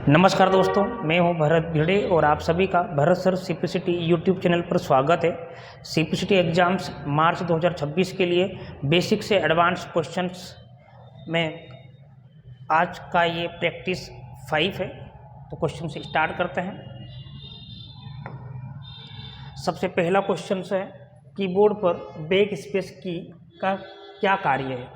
नमस्कार दोस्तों, मैं हूं भरत भिड़े और आप सभी का Bharat sir CPCT YouTube channel पर स्वागत है। सीपीसीटी एग्ज़ाम्स मार्च 2026 के लिए बेसिक से एडवांस क्वेश्चंस में आज का ये प्रैक्टिस 5 है। तो क्वेश्चन से स्टार्ट करते हैं। सबसे पहला क्वेश्चन है, कीबोर्ड पर बैक स्पेस की का क्या कार्य है।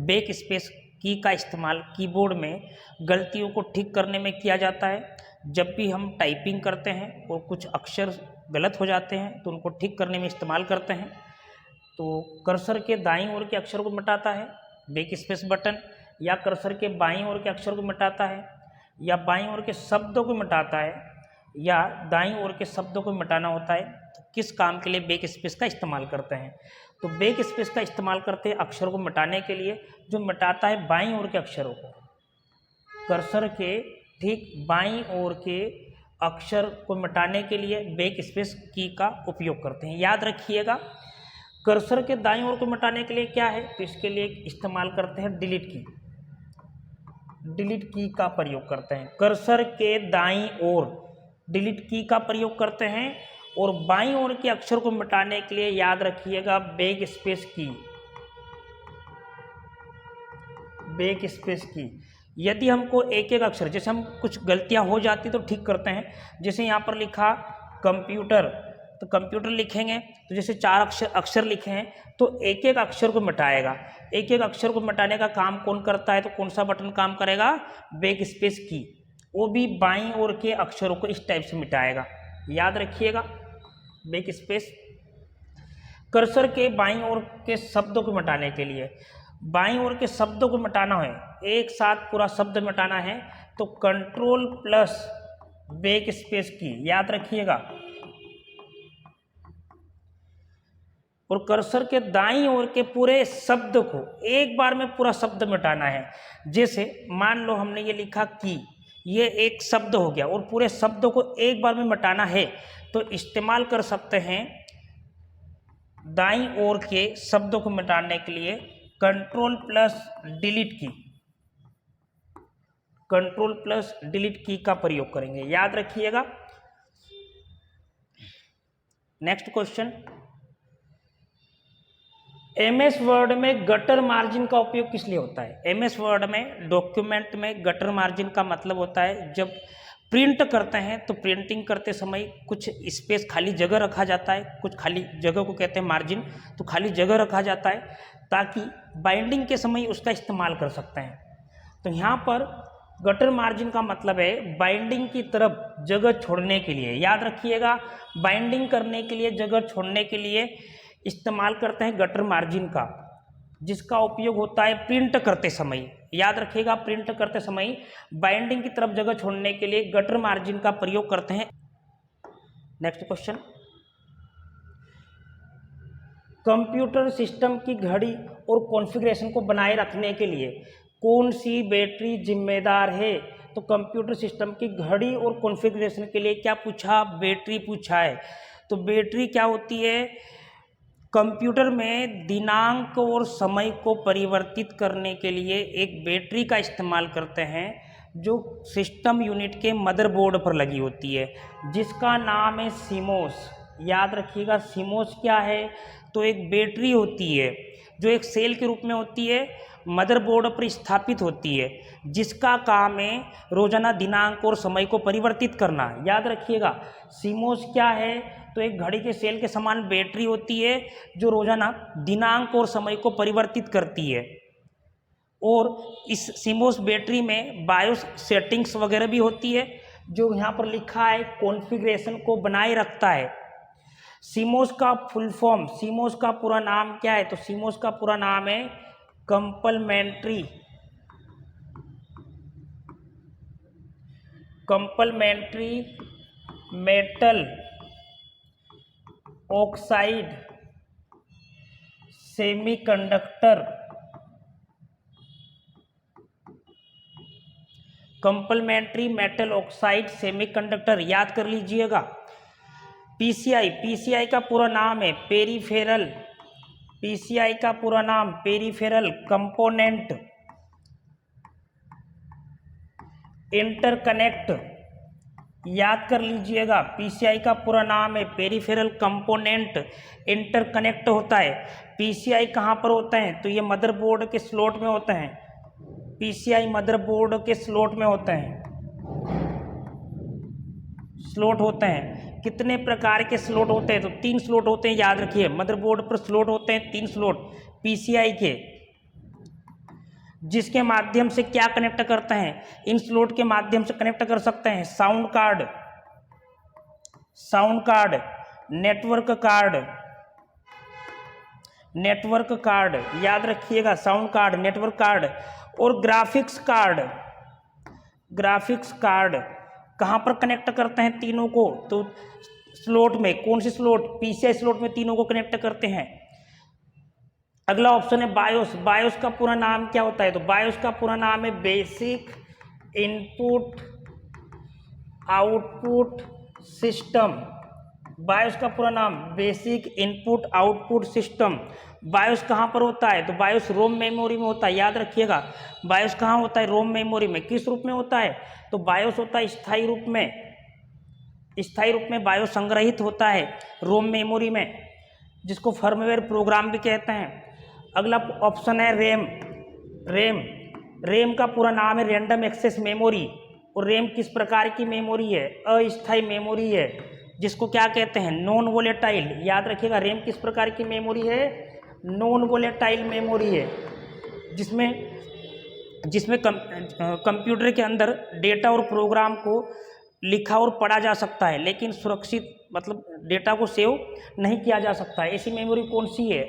बैक स्पेस की का इस्तेमाल कीबोर्ड में गलतियों को ठीक करने में किया जाता है। जब भी हम टाइपिंग करते हैं और कुछ अक्षर गलत हो जाते हैं तो उनको ठीक करने में इस्तेमाल करते हैं। तो कर्सर के दाईं ओर के अक्षर को मिटाता है बैक स्पेस बटन, या कर्सर के बाईं ओर के अक्षर को मिटाता है, या बाईं ओर के शब्दों को मिटाता है, या दाईं ओर के शब्दों को मिटाना होता है। तो किस काम के लिए बैक स्पेस का इस्तेमाल करते हैं। तो बैक स्पेस का इस्तेमाल करते हैं अक्षर को मिटाने के लिए, जो मिटाता है बाईं ओर के अक्षरों को। कर्सर के ठीक बाईं ओर के अक्षर को मिटाने के लिए बैक स्पेस की का उपयोग करते हैं। याद रखिएगा, कर्सर के दाईं ओर को मिटाने के लिए क्या है, तो इसके लिए इस्तेमाल करते हैं डिलीट की। डिलीट की का प्रयोग करते हैं। कर्सर के दाईं ओर डिलीट की का प्रयोग करते हैं। और बाईं ओर के अक्षर को मिटाने के लिए याद रखिएगा बैक स्पेस की। बैक स्पेस की। यदि हमको एक एक अक्षर, जैसे हम कुछ गलतियां हो जाती तो ठीक करते हैं। जैसे यहाँ पर लिखा कंप्यूटर, तो कंप्यूटर लिखेंगे तो जैसे 4 अक्षर लिखे हैं तो एक एक अक्षर को मिटाएगा। एक एक अक्षर को मिटाने का काम कौन करता है, तो कौन सा बटन काम करेगा, बैक स्पेस की। वो भी बाईं ओर के अक्षरों को इस टाइप से मिटाएगा। याद रखिएगा, बैक स्पेस। कर्सर के बाईं ओर के शब्दों को मिटाने के लिए, बाईं ओर के शब्दों को मिटाना है, एक साथ पूरा शब्द मिटाना है, तो कंट्रोल प्लस बैक स्पेस की। याद रखिएगा। और कर्सर के दाईं ओर के पूरे शब्द को एक बार में पूरा शब्द मिटाना है। जैसे मान लो हमने ये लिखा की, ये एक शब्द हो गया और पूरे शब्दों को एक बार में मिटाना है, तो इस्तेमाल कर सकते हैं दाईं ओर के शब्दों को मिटाने के लिए कंट्रोल प्लस डिलीट की। कंट्रोल प्लस डिलीट की का प्रयोग करेंगे। याद रखिएगा। नेक्स्ट क्वेश्चन, एमएस वर्ड में गटर मार्जिन का उपयोग किस लिए होता है। एमएस वर्ड में डॉक्यूमेंट में गटर मार्जिन का मतलब होता है, जब प्रिंट करते हैं तो प्रिंटिंग करते समय कुछ स्पेस खाली जगह रखा जाता है, कुछ खाली जगह को कहते हैं मार्जिन। तो खाली जगह रखा जाता है ताकि बाइंडिंग के समय उसका इस्तेमाल कर सकते हैं। तो यहाँ पर गटर मार्जिन का मतलब है बाइंडिंग की तरफ जगह छोड़ने के लिए। याद रखिएगा, बाइंडिंग करने के लिए जगह छोड़ने के लिए इस्तेमाल करते हैं गटर मार्जिन का, जिसका उपयोग होता है प्रिंट करते समय। याद रखिएगा, प्रिंट करते समय बाइंडिंग की तरफ जगह छोड़ने के लिए गटर मार्जिन का प्रयोग करते हैं। नेक्स्ट क्वेश्चन, कंप्यूटर सिस्टम की घड़ी और कॉन्फ़िगरेशन को बनाए रखने के लिए कौन सी बैटरी जिम्मेदार है। तो कंप्यूटर सिस्टम की घड़ी और कॉन्फ़िगरेशन के लिए क्या पूछा, बैटरी पूछा है। तो बैटरी क्या होती है, कंप्यूटर में दिनांक और समय को परिवर्तित करने के लिए एक बैटरी का इस्तेमाल करते हैं, जो सिस्टम यूनिट के मदरबोर्ड पर लगी होती है, जिसका नाम है सीमोस। याद रखिएगा, सीमोस क्या है, तो एक बैटरी होती है जो एक सेल के रूप में होती है, मदरबोर्ड पर स्थापित होती है, जिसका काम है रोजाना दिनांक और समय को परिवर्तित करना। याद रखिएगा, सीमोस क्या है, तो एक घड़ी के सेल के समान बैटरी होती है जो रोजाना दिनांक और समय को परिवर्तित करती है। और इस सीमोस बैटरी में बायोस सेटिंग्स वगैरह भी होती है, जो यहाँ पर लिखा है कॉन्फ़िगरेशन को बनाए रखता है। सीमोस का फुल फॉर्म, सीमोस का पूरा नाम क्या है, तो सीमोस का पूरा नाम है complementary metal oxide semiconductor. Complementary metal oxide semiconductor, याद कर लीजिएगा। पीसीआई, पीसीआई का पूरा नाम है पेरीफेरल, पीसीआई का पूरा नाम पेरीफेरल कंपोनेंट इंटरकनेक्ट, याद कर लीजिएगा, पीसीआई का पूरा नाम है पेरिफेरल कंपोनेंट इंटरकनेक्ट होता है। पीसीआई कहाँ पर होता है? तो ये मदरबोर्ड के स्लॉट में होते हैं, पीसीआई मदरबोर्ड के स्लॉट में होते हैं, स्लॉट होते हैं। कितने प्रकार के स्लॉट होते हैं? तो 3 स्लॉट होते हैं, याद रखिए, मदरबोर्ड पर स्लॉट होते हैं 3 स्लॉट पीसीआई के, जिसके माध्यम से क्या कनेक्ट करते हैं? इन स्लॉट के माध्यम से कनेक्ट कर सकते हैं sound card, sound card, network card, network card, याद रखिएगा, साउंड कार्ड, नेटवर्क कार्ड और ग्राफिक्स कार्ड। ग्राफिक्स कार्ड कहाँ पर कनेक्ट करते हैं तीनों को? तो स्लॉट में, कौन सी स्लॉट? पीसीआई स्लॉट में तीनों को कनेक्ट करते हैं। अगला ऑप्शन है बायोस। बायोस का पूरा नाम क्या होता है? तो बायोस का पूरा नाम है basic input output system. BIOS का पूरा नाम basic input output system. BIOS कहाँ पर होता है? तो बायोस रोम मेमोरी में होता है, याद रखिएगा। बायोस कहाँ होता है? रोम मेमोरी में। किस रूप में होता है? तो बायोस होता है स्थायी रूप में, स्थायी रूप में बायोस संग्रहित होता है रोम मेमोरी में, जिसको फर्मवेयर प्रोग्राम भी कहते हैं। अगला ऑप्शन है रैम। रैम, रैम का पूरा नाम है रैंडम एक्सेस मेमोरी। और रैम किस प्रकार की मेमोरी है? अस्थायी मेमोरी है, जिसको क्या कहते हैं? Non volatile. याद रखिएगा, रैम किस प्रकार की मेमोरी है? नॉन वोलेटाइल मेमोरी है, जिसमें कंप्यूटर के अंदर डेटा और प्रोग्राम को लिखा और पढ़ा जा सकता है, लेकिन सुरक्षित, मतलब डेटा को सेव नहीं किया जा सकता है। ऐसी मेमोरी कौन सी है?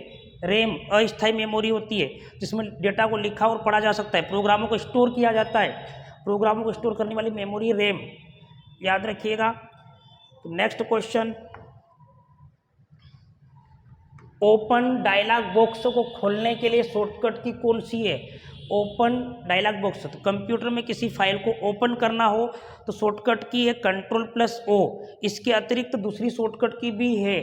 रैम अस्थायी मेमोरी होती है, जिसमें डेटा को लिखा और पढ़ा जा सकता है, प्रोग्रामों को स्टोर किया जाता है। प्रोग्रामों को स्टोर करने वाली मेमोरी रैम, याद रखिएगा। तो next question, open dialog box को खोलने के लिए शॉर्टकट की कौन सी है? ओपन डायलॉग बॉक्स, तो कंप्यूटर में किसी फाइल को ओपन करना हो तो शॉर्टकट की है Ctrl+O। इसके अतिरिक्त दूसरी शॉर्टकट की भी है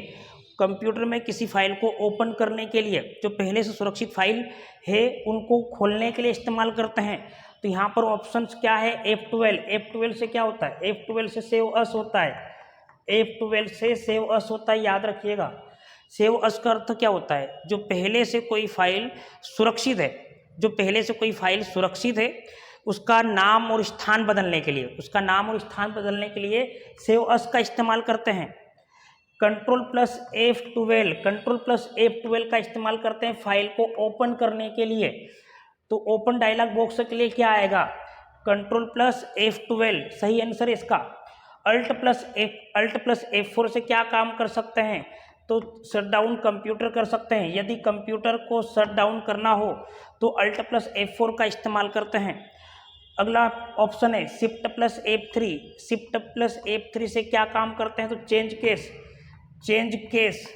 कंप्यूटर में किसी फाइल को ओपन करने के लिए, जो पहले से सुरक्षित फाइल है उनको खोलने के लिए इस्तेमाल करते हैं। तो यहाँ पर ऑप्शंस क्या है? F12। F12 से क्या होता है? F12 से सेव अस होता है, F12 से सेव अस होता है, याद रखिएगा। सेव अस का अर्थ क्या होता है? जो पहले से कोई फाइल सुरक्षित है, जो पहले से कोई फाइल सुरक्षित है, उसका नाम और स्थान बदलने के लिए, उसका नाम और स्थान बदलने के लिए सेव अस का इस्तेमाल करते हैं। Ctrl+F12, Ctrl+F12 का इस्तेमाल करते हैं फाइल को ओपन करने के लिए। तो ओपन डायलॉग बॉक्स के लिए क्या आएगा? Ctrl+F12 सही आंसर है इसका। Alt+F4 से क्या काम कर सकते हैं? तो शट डाउन कंप्यूटर कर सकते हैं। यदि कंप्यूटर को शट डाउन करना हो तो Alt+F4 का इस्तेमाल करते हैं। अगला ऑप्शन है Shift+F3। Shift+F3 से क्या काम करते हैं? तो change case, change case.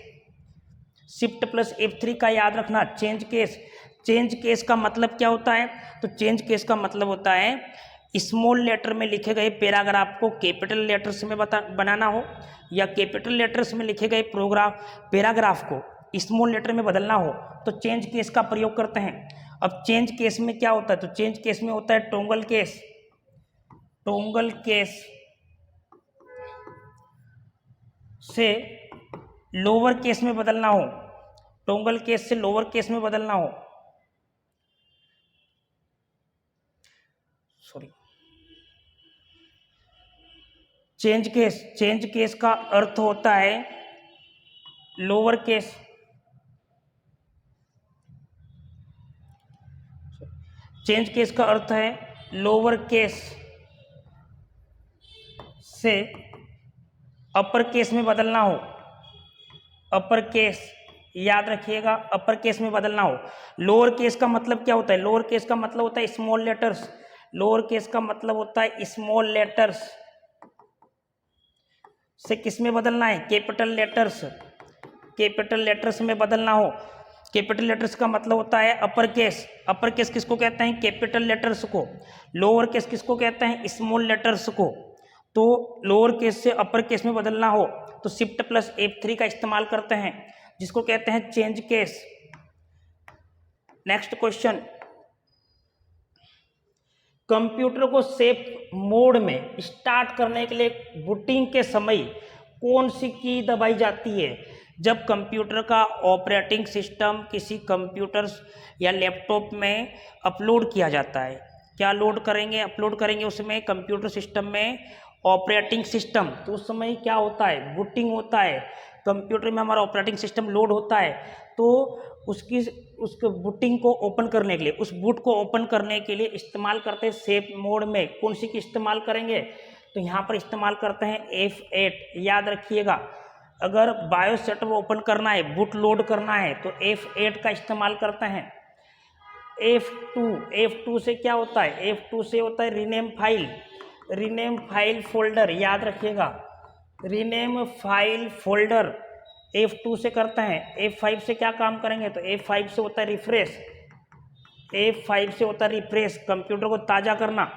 Shift+F3 का याद रखना, चेंज केस। चेंज केस का मतलब क्या होता है? तो चेंज केस का मतलब होता है स्मॉल लेटर में लिखे गए पैराग्राफ को कैपिटल लेटर्स में बनाना हो, या कैपिटल लेटर्स में लिखे गए पैराग्राफ को स्मॉल लेटर में बदलना हो, तो चेंज केस का प्रयोग करते हैं। अब चेंज केस में क्या होता है? तो चेंज केस में होता है टॉगल केस। टॉगल केस से लोअर केस में बदलना हो, टॉगल केस से लोअर केस में बदलना हो, sorry, change case, change case का अर्थ होता है लोअर केस, चेंज केस का अर्थ है लोअर केस से अपर केस में बदलना हो, अपर केस, याद रखिएगा, अपर केस में बदलना हो। लोअर केस का मतलब क्या होता है? लोअर केस का मतलब होता है स्मॉल लेटर्स। लोअर केस का मतलब होता है स्मॉल लेटर्स से किस में बदलना है? कैपिटल लेटर्स, कैपिटल लेटर्स में बदलना हो। कैपिटल लेटर्स का मतलब होता है अपर केस। अपर केस किसको कहते हैं? कैपिटल लेटर्स को। लोअर केस किसको कहते हैं? स्मॉल लेटर्स को। तो लोअर केस से अपर केस में बदलना हो तो Shift+F3 का इस्तेमाल करते हैं, जिसको कहते हैं change case. Next question, computer को सेफ मोड में स्टार्ट करने के लिए बूटिंग के समय कौन सी की दबाई जाती है? जब कंप्यूटर का ऑपरेटिंग सिस्टम किसी कंप्यूटर या लैपटॉप में अपलोड किया जाता है। क्या लोड करेंगे? अपलोड करेंगे उसमें कंप्यूटर सिस्टम में ऑपरेटिंग सिस्टम, तो उस समय क्या होता है? बूटिंग होता है। कंप्यूटर में हमारा ऑपरेटिंग सिस्टम लोड होता है तो उसके बूटिंग को ओपन करने के लिए, उस बूट को ओपन करने के लिए इस्तेमाल करते हैं सेफ मोड में कौन सी की इस्तेमाल करेंगे? तो यहाँ पर इस्तेमाल करते हैं F8। याद रखिएगा, अगर बायोस सेटअप ओपन करना है, बूट लोड करना है तो F8 का इस्तेमाल करते हैं। F2 से क्या होता है? F2 से होता है रीनेम फाइल फोल्डर। याद रखिएगा, रीनेम फाइल फोल्डर F2 से करते हैं। F5 से क्या काम करेंगे? तो F5 से होता है रिफ्रेश, कंप्यूटर को ताज़ा करना।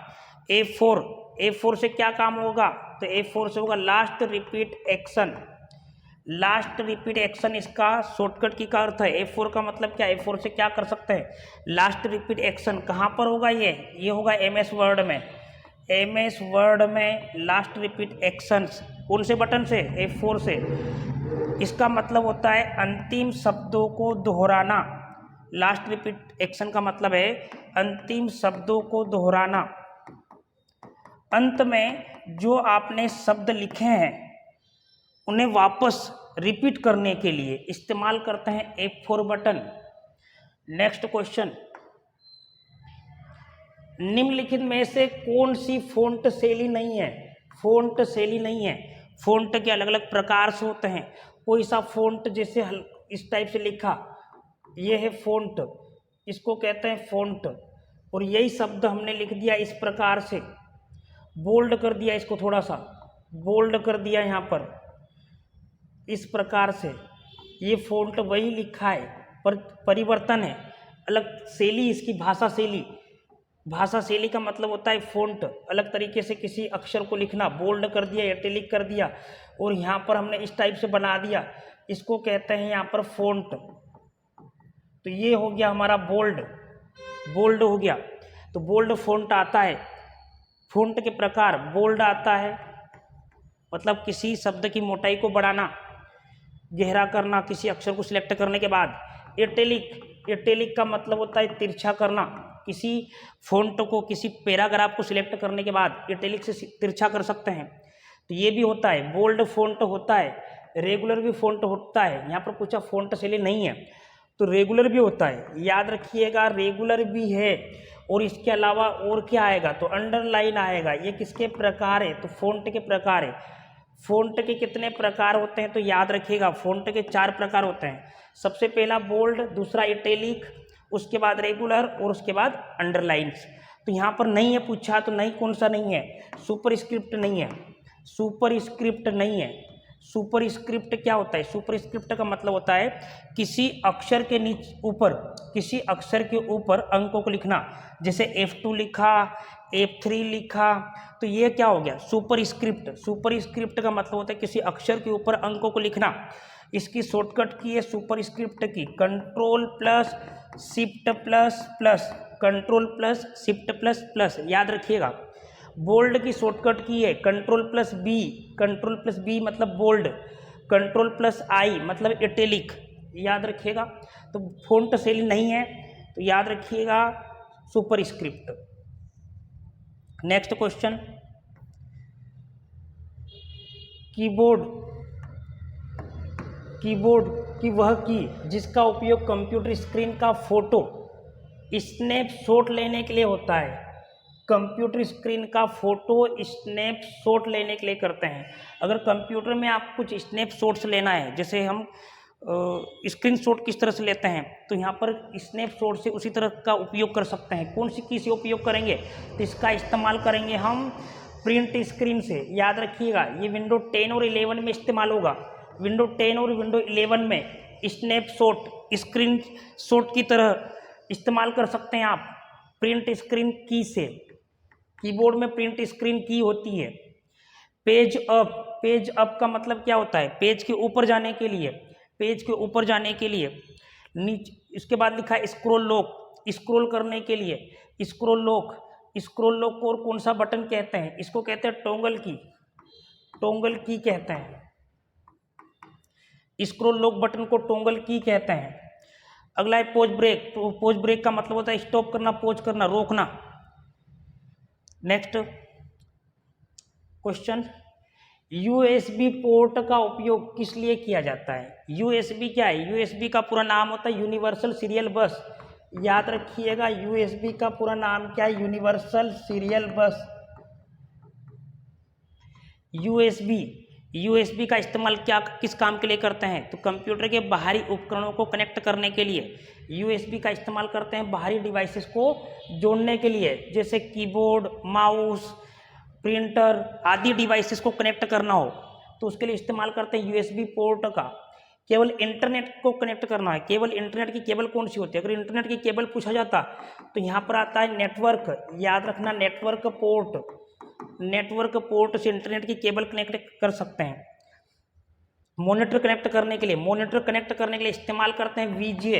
F4 से क्या काम होगा? तो F4 से होगा लास्ट रिपीट एक्शन। इसका शॉर्टकट की का अर्थ है। F4 का मतलब क्या? F4 से क्या कर सकते हैं? Last repeat action. कहाँ पर होगा ये होगा MS वर्ड में लास्ट रिपीट एक्शंस। कौन से बटन से? F4 से। इसका मतलब होता है अंतिम शब्दों को दोहराना। लास्ट रिपीट एक्शन का मतलब है अंतिम शब्दों को दोहराना। अंत में जो आपने शब्द लिखे हैं उन्हें वापस रिपीट करने के लिए इस्तेमाल करते हैं F4 बटन। नेक्स्ट क्वेश्चन, निम्नलिखित में से कौन सी फ़ॉन्ट शैली नहीं है? फ़ॉन्ट के अलग अलग प्रकार से होते हैं। कोई सा फ़ॉन्ट जैसे इस टाइप से लिखा, ये है फ़ॉन्ट, इसको कहते हैं फ़ॉन्ट। और यही शब्द हमने लिख दिया इस प्रकार से, बोल्ड कर दिया, इसको थोड़ा सा बोल्ड कर दिया यहाँ पर इस प्रकार से। ये फ़ॉन्ट वही लिखा है पर परिवर्तन है, अलग शैली इसकी, भाषा शैली का मतलब होता है फ़ॉन्ट। अलग तरीके से किसी अक्षर को लिखना, बोल्ड कर दिया, इटैलिक कर दिया और यहाँ पर हमने इस टाइप से बना दिया, इसको कहते हैं यहाँ पर फ़ॉन्ट। तो ये हो गया हमारा बोल्ड हो गया। तो बोल्ड फ़ॉन्ट आता है। फ़ॉन्ट के प्रकार, बोल्ड आता है मतलब किसी शब्द की मोटाई को बढ़ाना, गहरा करना किसी अक्षर को सिलेक्ट करने के बाद। इटैलिक का मतलब होता है तिरछा करना, किसी फ़ॉन्ट को, किसी पैराग्राफ को सिलेक्ट करने के बाद इटैलिक से तिरछा कर सकते हैं, तो ये भी होता है। बोल्ड फ़ॉन्ट होता है, रेगुलर भी फ़ॉन्ट होता है। यहाँ पर पूछा फ़ॉन्ट शैली नहीं है तो रेगुलर भी होता है। याद रखिएगा, रेगुलर भी है। और इसके अलावा और क्या आएगा? तो अंडरलाइन आएगा। ये किसके प्रकार है? तो फ़ॉन्ट के प्रकार है। फ़ॉन्ट के कितने प्रकार होते हैं? तो याद रखिएगा, फ़ॉन्ट के 4 प्रकार होते हैं। सबसे पहला बोल्ड, दूसरा इटैलिक, उसके बाद रेगुलर और उसके बाद अंडरलाइंस। तो यहाँ पर नहीं है पूछा, तो नहीं, कौन सा नहीं है? सुपरस्क्रिप्ट नहीं है। सुपरस्क्रिप्ट क्या होता है? सुपरस्क्रिप्ट का मतलब होता है किसी अक्षर के ऊपर अंकों को लिखना। जैसे F2 लिखा, F3 लिखा, तो ये क्या हो गया? सुपरस्क्रिप्ट का मतलब होता है किसी अक्षर के ऊपर अंकों को लिखना। इसकी शॉर्टकट की है सुपरस्क्रिप्ट की, कंट्रोल प्लस शिफ्ट प्लस। याद रखिएगा, बोल्ड की शॉर्टकट की है कंट्रोल प्लस बी मतलब बोल्ड, कंट्रोल प्लस आई मतलब इटैलिक। याद रखिएगा। तो फ़ॉन्ट शैली नहीं है तो याद रखिएगा सुपरस्क्रिप्ट। नेक्स्ट क्वेश्चन, कीबोर्ड की वह की जिसका उपयोग कंप्यूटर स्क्रीन का फोटो स्नैपशॉट लेने के लिए होता है। कंप्यूटर स्क्रीन का फोटो स्नैपशॉट लेने के लिए करते हैं। अगर कंप्यूटर में आप कुछ स्नैपशॉट्स लेना है, जैसे हम स्क्रीनशॉट किस तरह से लेते हैं, तो यहाँ पर स्नैपशॉट से उसी तरह का उपयोग कर सकते हैं। कौन सी की से उपयोग करेंगे? तो इसका इस्तेमाल करेंगे हम प्रिंट स्क्रीन से। याद रखिएगा, ये विंडो 10 और 11 में इस्तेमाल होगा। विंडो 10 और विंडो 11 में स्नैपशॉट स्क्रीनशॉट की तरह इस्तेमाल कर सकते हैं आप प्रिंट स्क्रीन की से। कीबोर्ड में प्रिंट स्क्रीन की होती है। पेज अप का मतलब क्या होता है? पेज के ऊपर जाने के लिए नीचे। इसके बाद लिखा है स्क्रॉल लॉक, स्क्रॉल करने के लिए स्क्रॉल लॉक। स्क्रॉल लॉक को और कौन सा बटन कहते हैं? इसको कहते हैं टॉगल की, टॉगल की कहते हैं। स्क्रॉल लॉक बटन को टॉगल की कहते हैं। अगला है पॉज ब्रेक। पॉज ब्रेक का मतलब होता है स्टॉप करना, पॉज करना, रोकना। नेक्स्ट क्वेश्चन, यूएसबी पोर्ट का उपयोग किस लिए किया जाता है? यूएसबी क्या है? यूएसबी का पूरा नाम होता है यूनिवर्सल सीरियल बस। याद रखिएगा, यूएसबी का पूरा नाम क्या है? यूनिवर्सल सीरियल बस। यूएसबी का इस्तेमाल क्या किस काम के लिए करते हैं? तो कंप्यूटर के बाहरी उपकरणों को कनेक्ट करने के लिए यूएसबी का इस्तेमाल करते हैं, बाहरी डिवाइसेस को जोड़ने के लिए, जैसे कीबोर्ड, माउस, प्रिंटर आदि डिवाइसेस को कनेक्ट करना हो तो उसके लिए इस्तेमाल करते हैं यूएसबी पोर्ट का। केवल इंटरनेट को कनेक्ट करना है, केवल इंटरनेट की केबल कौन सी होती है? अगर इंटरनेट की केबल पूछा जाता तो यहाँ पर आता है नेटवर्क। याद रखना, नेटवर्क पोर्ट, नेटवर्क पोर्ट से इंटरनेट की केबल कनेक्ट कर सकते हैं। मॉनिटर कनेक्ट करने के लिए, मॉनिटर कनेक्ट करने के लिए इस्तेमाल करते हैं वीजे।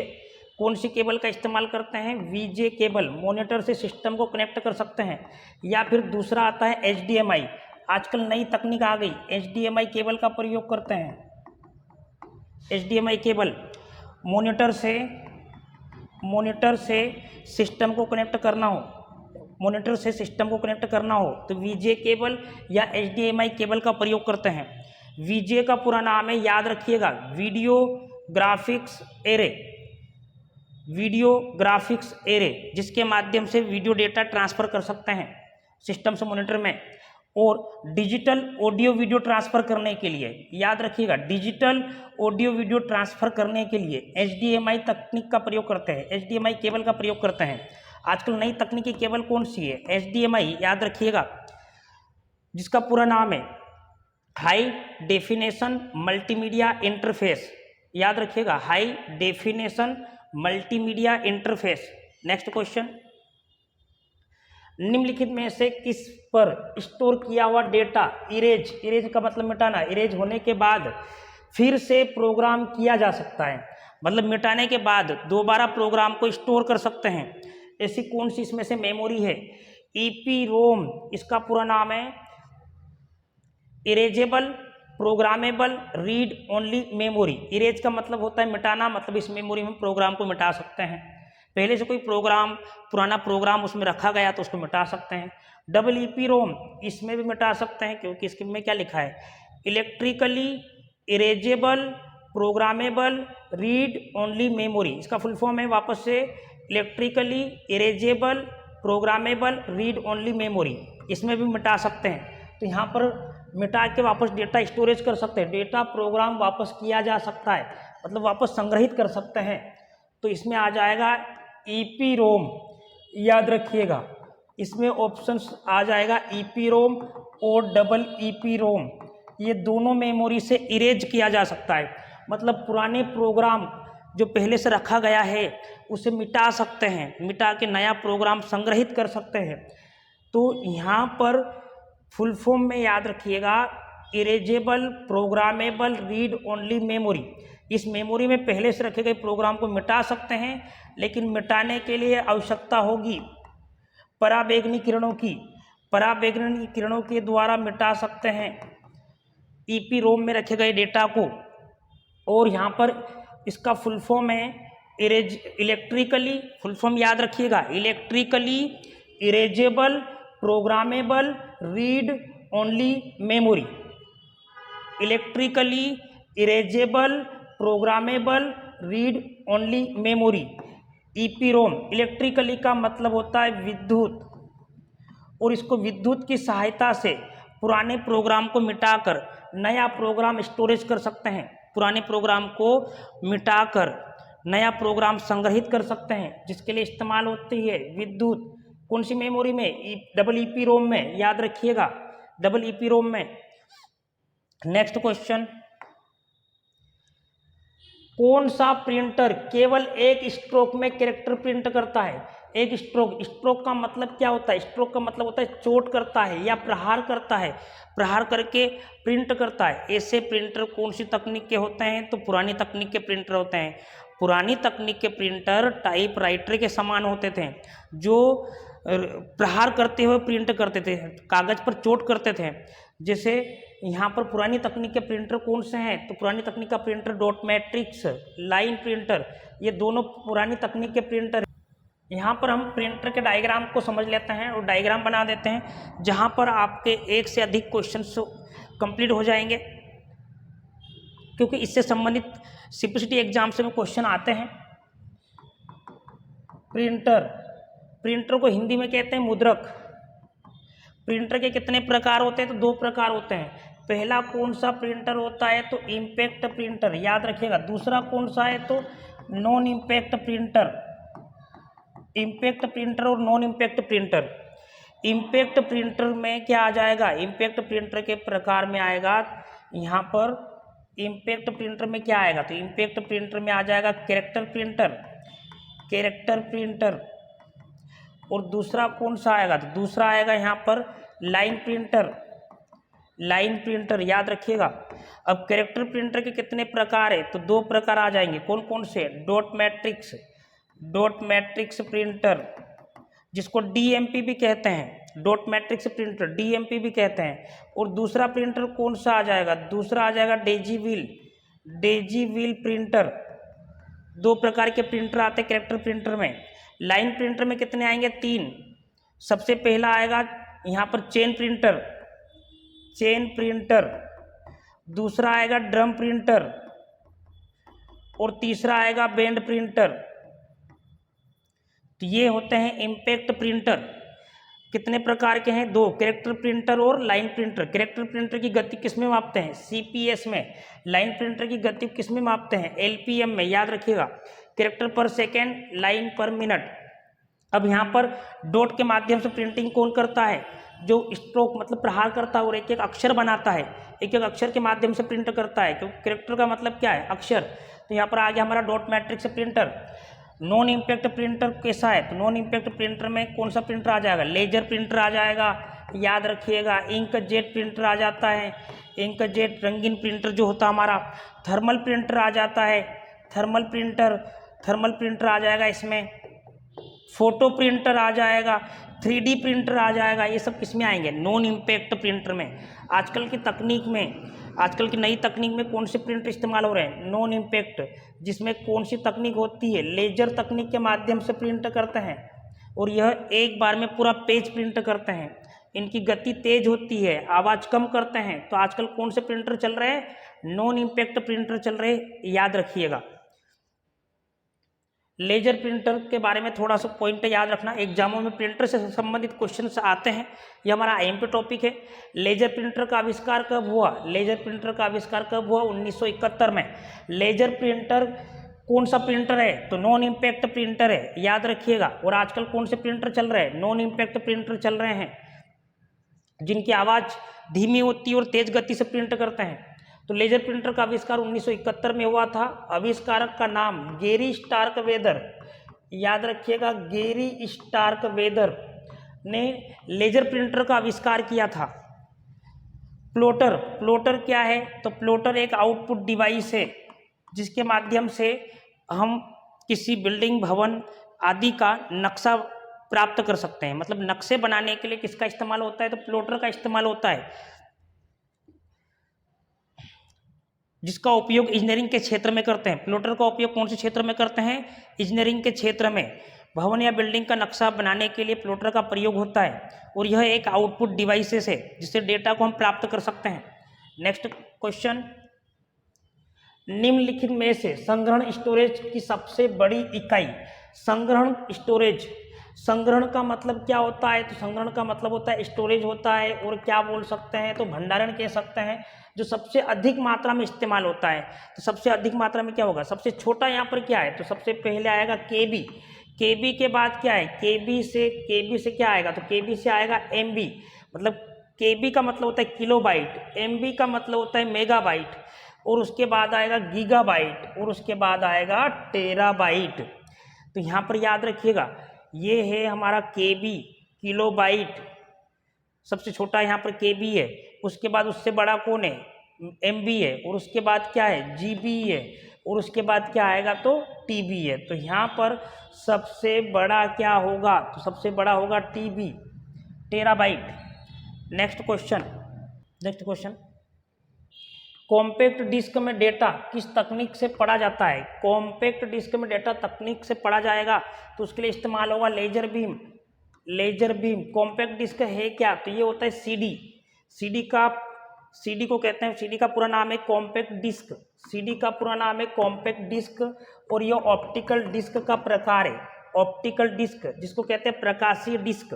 कौन सी केबल का इस्तेमाल करते हैं? वीजे केबल। मॉनिटर से सिस्टम को कनेक्ट कर सकते हैं। या फिर दूसरा आता है एचडीएमआई। आजकल नई तकनीक आ गई, एचडीएमआई केबल का प्रयोग करते हैं। एचडीएमआई केबल मॉनिटर से सिस्टम को कनेक्ट करना हो, मॉनिटर से सिस्टम को कनेक्ट करना हो तो वीजे केबल या एचडीएमआई केबल का प्रयोग करते हैं। वीजे का पूरा नाम है, याद रखिएगा, video graphics array. Video graphics array, जिसके माध्यम से वीडियो डेटा ट्रांसफर कर सकते हैं सिस्टम से मॉनिटर में। और डिजिटल ऑडियो वीडियो ट्रांसफर करने के लिए, याद रखिएगा, डिजिटल ऑडियो वीडियो ट्रांसफर करने के लिए एचडीएमआई तकनीक का प्रयोग करते हैं, एचडीएमआई केबल का प्रयोग करते हैं। आजकल नई तकनीकी केबल कौन सी है? एचडीएमआई, याद रखिएगा, जिसका पूरा नाम है हाई डेफिनेशन मल्टीमीडिया इंटरफेस। याद रखिएगा, high definition multimedia interface. Next question, निम्नलिखित में से किस पर स्टोर किया हुआ डेटा इरेज, इरेज का मतलब मिटाना, इरेज होने के बाद फिर से प्रोग्राम किया जा सकता है? मतलब मिटाने के बाद दोबारा प्रोग्राम को स्टोर कर सकते हैं। ऐसी कौन सी इसमें से मेमोरी है? ईपी रोम, इसका पूरा नाम है erasable programmable read only memory. Erase का मतलब होता है मिटाना, मतलब इस मेमोरी में प्रोग्राम को मिटा सकते हैं। पहले से कोई प्रोग्राम, पुराना प्रोग्राम उसमें रखा गया तो उसको मिटा सकते हैं। डबल ईपी रोम, इसमें भी मिटा सकते हैं, क्योंकि इसके में क्या लिखा है? Electrically erasable programmable read only memory. इसका फुल फॉर्म है वापस से, electrically erasable programmable read only memory. इसमें भी मिटा सकते हैं। तो यहाँ पर मिटा के वापस डेटा स्टोरेज कर सकते हैं, डेटा प्रोग्राम वापस किया जा सकता है, मतलब वापस संग्रहित कर सकते हैं। तो इसमें आ जाएगा ईपी रोम। याद रखिएगा, इसमें ऑप्शंस आ जाएगा ईपी रोम और डबल ईपी रोम। ये दोनों मेमोरी से इरेज किया जा सकता है, मतलब पुराने प्रोग्राम जो पहले से रखा गया है उसे मिटा सकते हैं, मिटा के नया प्रोग्राम संग्रहित कर सकते हैं। तो यहाँ पर फुल फॉर्म में याद रखिएगा, erasable programmable read only memory. इस मेमोरी में पहले से रखे गए प्रोग्राम को मिटा सकते हैं, लेकिन मिटाने के लिए आवश्यकता होगी पराबैंगनी किरणों की, पराबैंगनी किरणों के द्वारा मिटा सकते हैं ईपी रोम में रखे गए डेटा को। और यहाँ पर इसका फुल फॉर्म है इलेक्ट्रिकली, फुल फॉर्म याद रखिएगा, electrically erasable programmable read only memory. Electrically erasable programmable read only memory, EP ROM. Electrically का मतलब होता है विद्युत, और इसको विद्युत की सहायता से पुराने प्रोग्राम को मिटाकर नया प्रोग्राम स्टोरेज कर सकते हैं, पुराने प्रोग्राम को मिटाकर नया प्रोग्राम संग्रहित कर सकते हैं, जिसके लिए इस्तेमाल होती है विद्युत। कौन सी मेमोरी में? डबल ईपी रोम में, याद रखिएगा, डबल ईपी रोम में। नेक्स्ट क्वेश्चन, कौन सा प्रिंटर केवल एक स्ट्रोक में कैरेक्टर प्रिंट करता है? एक स्ट्रोक, स्ट्रोक का मतलब क्या होता है? स्ट्रोक का मतलब होता है चोट करता है या प्रहार करता है, प्रहार करके प्रिंट करता है। ऐसे प्रिंटर कौन सी तकनीक के होते हैं? तो पुरानी तकनीक के प्रिंटर होते हैं। पुरानी तकनीक के प्रिंटर टाइपराइटर के समान होते थे, जो प्रहार करते हुए प्रिंट करते थे, कागज पर चोट करते थे। जैसे यहाँ पर पुरानी तकनीक के प्रिंटर कौन से हैं, तो पुरानी तकनीक का printer dot matrix, line printer, ये दोनों पुरानी तकनीक के प्रिंटर। यहाँ पर हम प्रिंटर के डायग्राम को समझ लेते हैं और डायग्राम बना देते हैं, जहाँ पर आपके एक से अधिक क्वेश्चंस कंप्लीट हो जाएंगे, क्योंकि इससे संबंधित सीपीसीटी एग्जाम से में क्वेश्चन आते हैं। प्रिंटर को हिंदी में कहते हैं मुद्रक। प्रिंटर के कितने प्रकार होते हैं, तो 2 प्रकार होते हैं। पहला कौन सा प्रिंटर होता है, तो इम्पैक्ट प्रिंटर, याद रखिएगा। दूसरा कौन सा है, तो non impact printer. Impact printer और non impact printer. Impact printer में क्या आ जाएगा, इम्पैक्ट प्रिंटर के प्रकार में आएगा यहाँ पर। इम्पैक्ट प्रिंटर में क्या आएगा, तो इम्पैक्ट प्रिंटर में आ जाएगा कैरेक्टर प्रिंटर। और दूसरा कौन सा आएगा, तो दूसरा आएगा यहाँ पर लाइन प्रिंटर, याद रखिएगा। अब कैरेक्टर प्रिंटर के कितने प्रकार है, तो 2 प्रकार आ जाएंगे। कौन कौन से, डॉट मैट्रिक्स प्रिंटर, जिसको डीएमपी भी कहते हैं, डॉट मैट्रिक्स प्रिंटर डीएमपी भी कहते हैं। और दूसरा प्रिंटर कौन सा आ जाएगा, दूसरा आ जाएगा डेजी व्हील प्रिंटर। 2 प्रकार के प्रिंटर आते हैं कैरेक्टर प्रिंटर में। लाइन प्रिंटर में कितने आएंगे, 3। सबसे पहला आएगा यहाँ पर चेन प्रिंटर, दूसरा आएगा ड्रम प्रिंटर, और तीसरा आएगा बैंड प्रिंटर। तो ये होते हैं इम्पैक्ट प्रिंटर। कितने प्रकार के हैं, 2, कैरेक्टर प्रिंटर और लाइन प्रिंटर। कैरेक्टर प्रिंटर की गति किस में मापते हैं, सीपीएस में। लाइन प्रिंटर की गति किस में मापते हैं, एलपीएम में, याद रखिएगा। कैरेक्टर पर सेकेंड, लाइन पर मिनट। अब यहाँ पर डॉट के माध्यम से प्रिंटिंग कौन करता है, जो स्ट्रोक मतलब प्रहार करता है और एक एक अक्षर बनाता है, एक एक अक्षर के माध्यम से प्रिंट करता है, क्योंकि कैरेक्टर का मतलब क्या है, अक्षर। तो यहाँ पर आ गया हमारा dot matrix printer. Non impact printer कैसा है, तो नॉन इम्पैक्ट प्रिंटर में कौन सा प्रिंटर आ जाएगा, लेजर प्रिंटर आ जाएगा, याद रखिएगा। इंकजेट प्रिंटर आ जाता है, इंकजेट रंगीन प्रिंटर जो होता है हमारा। थर्मल प्रिंटर आ जाता है, थर्मल प्रिंटर आ जाएगा इसमें। फोटो प्रिंटर आ जाएगा, 3D प्रिंटर आ जाएगा। ये सब किस में आएंगे, नॉन इम्पैक्ट प्रिंटर में। आजकल की तकनीक में, आजकल की नई तकनीक में कौन से प्रिंटर इस्तेमाल हो रहे हैं, नॉन इम्पैक्ट, जिसमें कौन सी तकनीक होती है, लेजर तकनीक के माध्यम से प्रिंट करते हैं, और यह एक बार में पूरा पेज प्रिंट करते हैं। इनकी गति तेज होती है, आवाज़ कम करते हैं। तो आजकल कौन से प्रिंटर चल रहे हैं, नॉन इम्पैक्ट प्रिंटर चल रहे हैं, याद रखिएगा। लेजर प्रिंटर के बारे में थोड़ा सा पॉइंट याद रखना, एग्जामों में प्रिंटर से संबंधित क्वेश्चंस आते हैं। ये हमारा आईएमपी टॉपिक है। लेजर प्रिंटर का आविष्कार कब हुआ, 1971 में। लेजर प्रिंटर कौन सा प्रिंटर है, तो नॉन इम्पैक्ट प्रिंटर है, याद रखिएगा। और आजकल कौन से प्रिंटर चल रहे हैं, नॉन इम्पैक्ट प्रिंटर चल रहे हैं, जिनकी आवाज़ धीमी होती है और तेज गति से प्रिंट करते हैं। तो लेजर प्रिंटर का आविष्कार 1971 में हुआ था। आविष्कारक का नाम गेरी स्टार्कवेदर, याद रखिएगा, गेरी स्टार्कवेदर ने लेजर प्रिंटर का आविष्कार किया था। प्लॉटर क्या है, तो प्लॉटर एक आउटपुट डिवाइस है, जिसके माध्यम से हम किसी बिल्डिंग, भवन आदि का नक्शा प्राप्त कर सकते हैं। मतलब नक्शे बनाने के लिए किसका इस्तेमाल होता है, तो प्लॉटर का इस्तेमाल होता है, जिसका उपयोग इंजीनियरिंग के क्षेत्र में करते हैं। प्लॉटर का उपयोग कौन से क्षेत्र में करते हैं, इंजीनियरिंग के क्षेत्र में। भवन या बिल्डिंग का नक्शा बनाने के लिए प्लॉटर का प्रयोग होता है, और यह एक आउटपुट डिवाइसेस है, जिससे डेटा को हम प्राप्त कर सकते हैं। नेक्स्ट क्वेश्चन, निम्नलिखित में से संग्रहण स्टोरेज की सबसे बड़ी इकाई, संग्रहण स्टोरेज। संग्रहण का मतलब क्या होता है, तो संग्रहण का मतलब होता है स्टोरेज होता है, और क्या बोल सकते हैं, तो भंडारण कह सकते हैं, जो सबसे अधिक मात्रा में इस्तेमाल होता है। तो सबसे अधिक मात्रा में क्या होगा, सबसे छोटा यहाँ पर क्या है, तो सबसे पहले आएगा केबी। केबी के बाद क्या है, केबी से क्या आएगा, तो केबी से आएगा एमबी। मतलब केबी का मतलब होता है किलोबाइट, एमबी का मतलब होता है मेगाबाइट, और उसके बाद आएगा गीगाबाइट, और उसके बाद आएगा टेराबाइट। तो यहाँ पर याद रखिएगा, ये है हमारा केबी, किलोबाइट, सबसे छोटा यहाँ पर केबी है। उसके बाद उससे बड़ा कौन है, एमबी है, और उसके बाद क्या है, जीबी है। और उसके बाद क्या आएगा तो टीबी है। तो यहाँ पर सबसे बड़ा क्या होगा, तो सबसे बड़ा होगा TB, terabyte. Next question, compact disc में डेटा किस तकनीक से पढ़ा जाता है? कॉम्पैक्ट डिस्क में डेटा तकनीक से पढ़ा जाएगा तो उसके लिए इस्तेमाल होगा लेजर बीम। कॉम्पैक्ट डिस्क है क्या, तो ये होता है सीडी। सीडी को कहते हैं, सीडी का पूरा नाम है कॉम्पैक्ट डिस्क। सीडी का पूरा नाम है कॉम्पैक्ट डिस्क और यह ऑप्टिकल डिस्क का प्रकार है। ऑप्टिकल डिस्क जिसको कहते हैं प्रकाशीय डिस्क।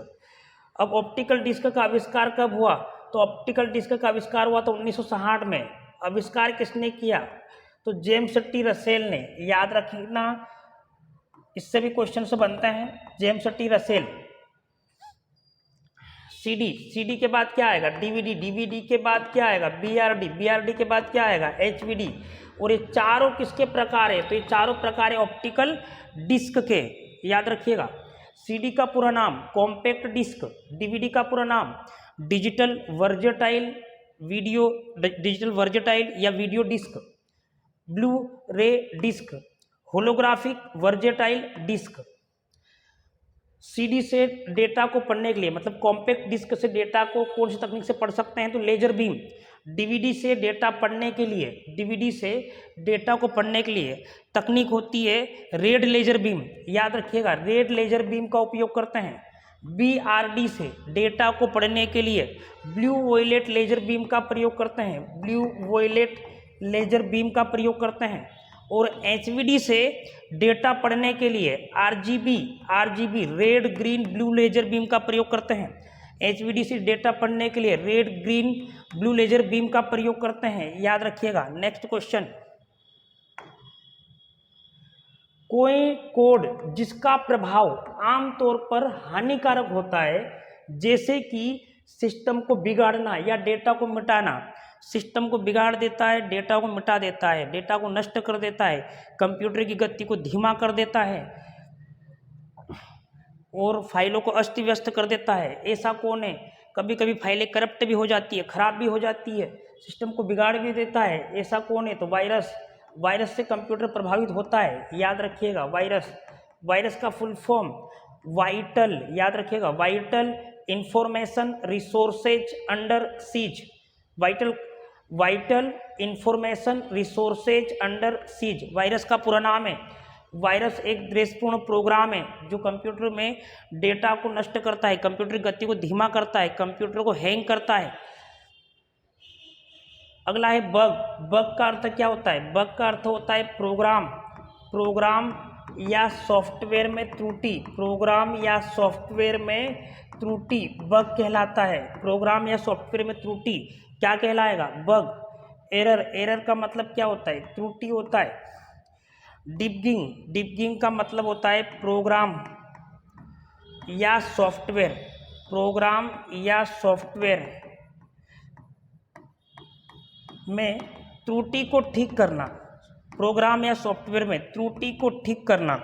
अब ऑप्टिकल डिस्क का आविष्कार कब हुआ, तो ऑप्टिकल डिस्क का आविष्कार हुआ तो 1960 में। आविष्कार किसने किया, तो जेम्स टी रसेल ने। याद रखना, इससे भी क्वेश्चन से बनते हैं। James T Russell. सीडी के बाद क्या आएगा, डीवीडी के बाद क्या आएगा, बीआरडी के बाद क्या आएगा, एचवीडी। और ये चारों किसके प्रकार है, तो ये चारों प्रकार है ऑप्टिकल डिस्क के। याद रखिएगा, सीडी का पूरा नाम कॉम्पैक्ट डिस्क, डीवीडी का पूरा नाम डिजिटल वर्जेटाइल या वीडियो डिस्क, ब्लू रे डिस्क, होलोग्राफिक वर्जेटाइल डिस्क। सीडी से डेटा को पढ़ने के लिए, मतलब कॉम्पैक्ट डिस्क से डेटा को कौन सी तकनीक से पढ़ सकते हैं, तो लेजर बीम। डीवीडी से डेटा पढ़ने के लिए, तकनीक होती है रेड लेजर बीम। याद रखिएगा, रेड लेजर बीम का उपयोग करते हैं। बीआरडी से डेटा को पढ़ने के लिए ब्लू वॉयलेट लेजर बीम का प्रयोग करते हैं। और एचवीडी से डेटा पढ़ने के लिए RGB red green blue laser beam का प्रयोग करते हैं। एचवीडी से डेटा पढ़ने के लिए red green blue laser beam का प्रयोग करते हैं। याद रखिएगा। नेक्स्ट क्वेश्चन, कोई कोड जिसका प्रभाव आमतौर पर हानिकारक होता है, जैसे कि सिस्टम को बिगाड़ना या डेटा को मिटाना। सिस्टम को बिगाड़ देता है, डेटा को मिटा देता है, डेटा को नष्ट कर देता है, कंप्यूटर की गति को धीमा कर देता है और फाइलों को अस्त व्यस्त कर देता है। ऐसा कौन है? कभी कभी फाइलें करप्ट भी हो जाती है, खराब भी हो जाती है, सिस्टम को बिगाड़ भी देता है। ऐसा कौन है? तो वायरस से कंप्यूटर प्रभावित होता है। याद रखिएगा, वायरस का फुल फॉर्म वाइटल। याद रखिएगा, vital information resources under seize. Vital information resources under seize virus का पूरा नाम है। वायरस एक द्वेषपूर्ण प्रोग्राम है जो कंप्यूटर में डेटा को नष्ट करता है, कंप्यूटर की गति को धीमा करता है, कंप्यूटर को हैंग करता है। अगला है बग का अर्थ क्या होता है? बग का अर्थ होता है प्रोग्राम या सॉफ्टवेयर में त्रुटि। बग कहलाता है। प्रोग्राम या सॉफ्टवेयर में त्रुटि क्या कहलाएगा? बग। एरर का मतलब क्या होता है? त्रुटि होता है। डिबगिंग का मतलब होता है प्रोग्राम या सॉफ्टवेयर में त्रुटि को ठीक करना। प्रोग्राम या सॉफ्टवेयर में त्रुटि को ठीक करना।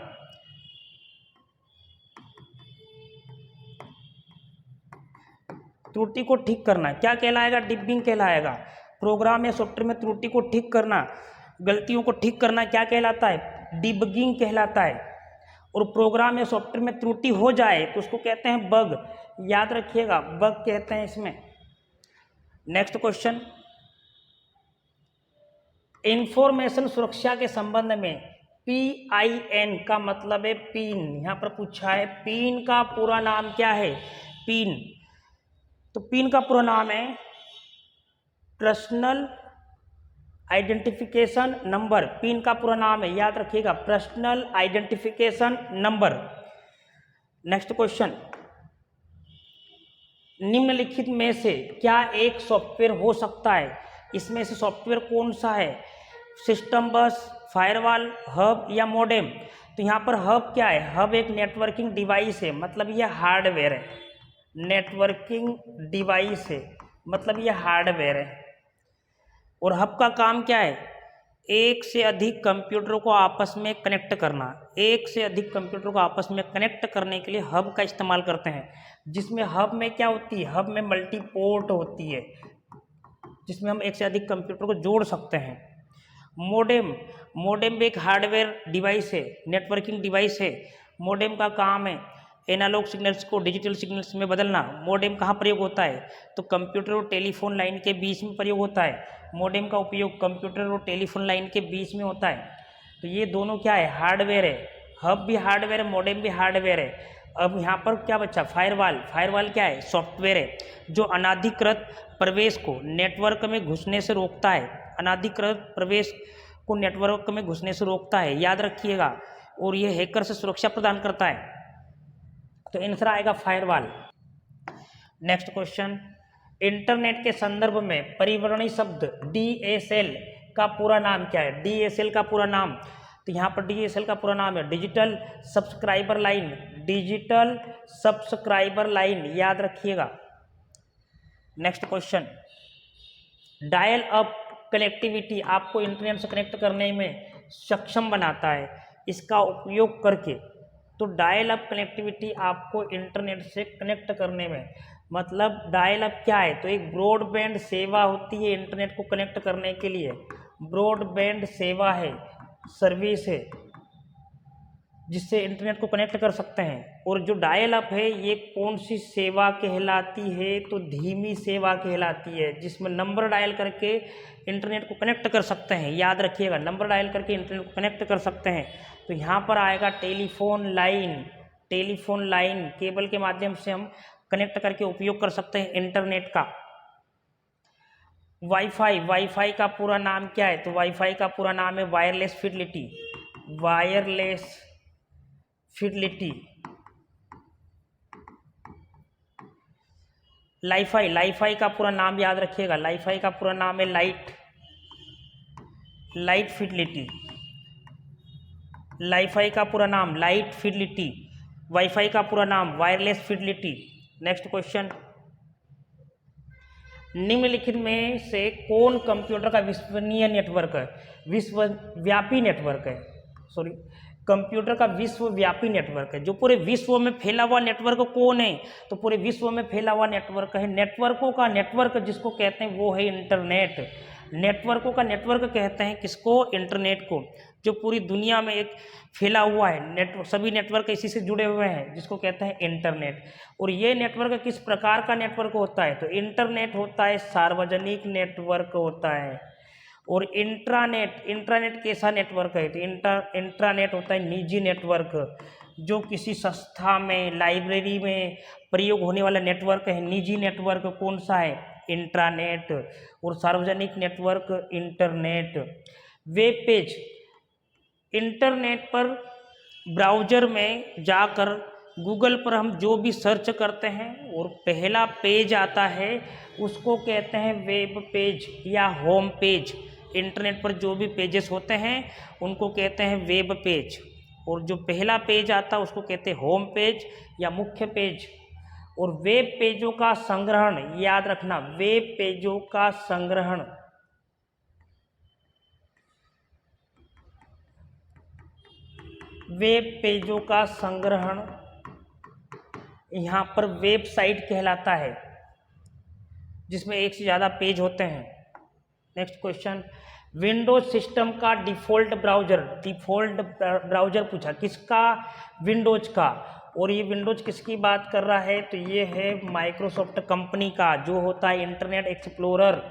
त्रुटि को ठीक करना क्या कहलाएगा? डिबगिंग कहलाएगा। प्रोग्राम या सॉफ्टवेयर में त्रुटि को ठीक करना, गलतियों को ठीक करना क्या कहलाता है? डिबगिंग कहलाता है। और प्रोग्राम या सॉफ्टवेयर में त्रुटि हो जाए तो उसको कहते हैं बग। याद रखिएगा, बग कहते हैं इसमें। नेक्स्ट क्वेश्चन, इंफॉर्मेशन सुरक्षा के संबंध में PIN का मतलब है पिन। यहां पर पूछा है पिन का पूरा नाम क्या है? तो पिन का पूरा नाम है पर्सनल आइडेंटिफिकेशन नंबर। पिन का पूरा नाम है, याद रखिएगा, personal identification number. Next question, निम्नलिखित में से क्या एक सॉफ्टवेयर हो सकता है? इसमें से सॉफ्टवेयर कौन सा है? सिस्टम बस, फायरवॉल, हब या मॉडेम। तो यहाँ पर हब क्या है? हब एक नेटवर्किंग डिवाइस है, मतलब यह हार्डवेयर है। नेटवर्किंग डिवाइस है, मतलब यह हार्डवेयर है। और हब का काम क्या है? एक से अधिक कंप्यूटरों को आपस में कनेक्ट करना। एक से अधिक कंप्यूटरों को आपस में कनेक्ट करने के लिए हब का इस्तेमाल करते हैं। जिसमें हब में क्या होती है? हब में मल्टीपोर्ट होती है, जिसमें हम एक से अधिक कंप्यूटर को जोड़ सकते हैं। मोडेम, मोडेम भी एक हार्डवेयर डिवाइस है, नेटवर्किंग डिवाइस है। मोडेम का काम है एनालॉग सिग्नल्स को डिजिटल सिग्नल्स में बदलना। मोडेम कहाँ प्रयोग होता है? तो कंप्यूटर और टेलीफोन लाइन के बीच में प्रयोग होता है। मोडेम का उपयोग कंप्यूटर और टेलीफोन लाइन के बीच में होता है। तो ये दोनों क्या है? हार्डवेयर है। हब भी हार्डवेयर है, मोडेम भी हार्डवेयर है। अब यहाँ पर क्या बचा? फायरवॉल। फायरवॉल क्या है? सॉफ्टवेयर है जो अनाधिकृत प्रवेश को नेटवर्क में घुसने से रोकता है। अनाधिकृत प्रवेश को नेटवर्क में घुसने से रोकता है, याद रखिएगा। और ये हैकर से सुरक्षा प्रदान करता है। तो आंसर आएगा फायरवॉल। नेक्स्ट क्वेश्चन, इंटरनेट के संदर्भ में परिवर्णी शब्द DSL का पूरा नाम क्या है? DSL का पूरा नाम, तो यहाँ पर DSL का पूरा नाम है digital subscriber line. Digital subscriber line, याद रखिएगा। Next question, dial up connectivity आपको इंटरनेट से कनेक्ट करने में सक्षम बनाता है। इसका उपयोग करके, तो डायल अप कनेक्टिविटी आपको इंटरनेट से कनेक्ट करने में, मतलब डायल अप क्या है? तो एक ब्रॉडबैंड सेवा होती है इंटरनेट को कनेक्ट करने के लिए। ब्रॉडबैंड सेवा है, सर्विस है जिससे इंटरनेट को कनेक्ट कर सकते हैं। और जो डायल अप है ये कौन सी सेवा कहलाती है? तो धीमी सेवा कहलाती है, जिसमें नंबर डायल करके इंटरनेट को कनेक्ट कर सकते हैं। याद रखिएगा, नंबर डायल करके इंटरनेट को कनेक्ट कर सकते हैं। तो यहाँ पर आएगा telephone line. Telephone line cable के माध्यम से हम कनेक्ट करके उपयोग कर सकते हैं इंटरनेट का। वाईफाई, वाईफाई का पूरा नाम क्या है? तो वाईफाई का पूरा नाम है wireless Fidelity. Wireless Fidelity. Li-Fi, Li-Fi का पूरा नाम याद रखिएगा। लाईफाई का पूरा नाम है लाइट फिडेलिटी। लाईफाई का पूरा नाम लाइट फिडेलिटी। वाईफाई का पूरा नाम वायरलेस फिडेलिटी। नेक्स्ट क्वेश्चन, निम्नलिखित में से कौन कंप्यूटर का विश्वसनीय नेटवर्क है? विश्वव्यापी नेटवर्क है, सॉरी, कंप्यूटर का विश्वव्यापी नेटवर्क है। जो पूरे विश्व में फैला हुआ नेटवर्क कौन है? तो पूरे विश्व में फैला हुआ नेटवर्क है, नेटवर्कों का नेटवर्क जिसको कहते हैं वो है इंटरनेट। नेटवर्कों का नेटवर्क कहते हैं किसको? इंटरनेट को, जो पूरी दुनिया में एक फैला हुआ है नेटवर्क। सभी नेटवर्क इसी से जुड़े हुए हैं जिसको कहते हैं इंटरनेट। और ये नेटवर्क किस प्रकार का नेटवर्क होता है? तो इंटरनेट होता है सार्वजनिक नेटवर्क होता है। और इंट्रानेट, इंट्रानेट कैसा नेटवर्क है? तो इंट्रानेट होता है निजी नेटवर्क, जो किसी संस्था में, लाइब्रेरी में प्रयोग होने वाला नेटवर्क है। निजी नेटवर्क कौन सा है? इंट्रानेट। और सार्वजनिक network internet. Web page, internet पर ब्राउज़र में जाकर गूगल पर हम जो भी सर्च करते हैं और पहला पेज आता है उसको कहते हैं वेब पेज या होम पेज। इंटरनेट पर जो भी पेजेस होते हैं उनको कहते हैं वेब पेज, और जो पहला पेज आता है उसको कहते हैं होम पेज या मुख्य पेज। और वेब पेजों का संग्रहण, याद रखना, वेब पेजों का संग्रहण, वेब पेजों का संग्रहण यहाँ पर वेबसाइट कहलाता है, जिसमें एक से ज़्यादा पेज होते हैं। नेक्स्ट क्वेश्चन, विंडोज सिस्टम का डिफ़ॉल्ट ब्राउज़र पूछा, किसका? विंडोज का। और ये विंडोज किसकी बात कर रहा है? तो ये है माइक्रोसॉफ्ट कंपनी का, जो होता है इंटरनेट एक्सप्लोरर।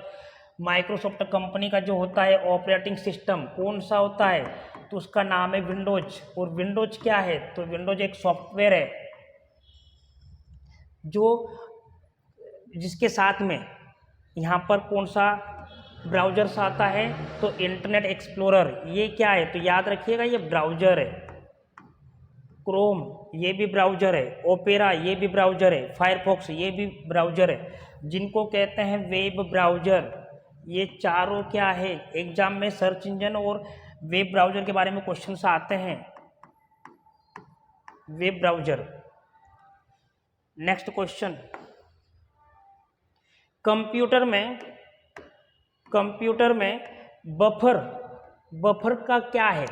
माइक्रोसॉफ्ट कंपनी का जो होता है ऑपरेटिंग सिस्टम कौन सा होता है? तो उसका नाम है विंडोज। और विंडोज क्या है? तो विंडोज एक सॉफ्टवेयर है जो जिसके साथ में यहाँ पर कौन सा ब्राउज़र्स आता है? तो इंटरनेट एक्सप्लोरर। ये क्या है? तो याद रखिएगा, ये ब्राउज़र है। क्रोम ये भी ब्राउज़र है, ओपेरा ये भी ब्राउज़र है, फायरफॉक्स ये भी ब्राउज़र है, जिनको कहते हैं वेब ब्राउज़र। ये चारों क्या है? एग्जाम में सर्च इंजन और वेब ब्राउज़र के बारे में क्वेश्चंस आते हैं। Web browser. Next question, computer में बफर का क्या है?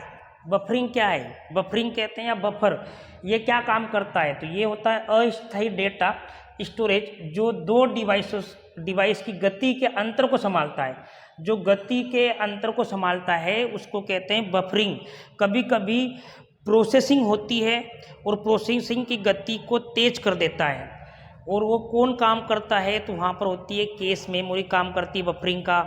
बफरिंग क्या है? बफरिंग कहते हैं या बफर, ये क्या काम करता है? तो ये होता है अस्थायी डेटा स्टोरेज जो दो डिवाइस की गति के अंतर को संभालता है। जो गति के अंतर को संभालता है उसको कहते हैं बफरिंग। कभी कभी प्रोसेसिंग होती है और प्रोसेसिंग की गति को तेज कर देता है, और वो कौन काम करता है, तो वहाँ पर होती है केस मेमोरी काम करती है बफरिंग का।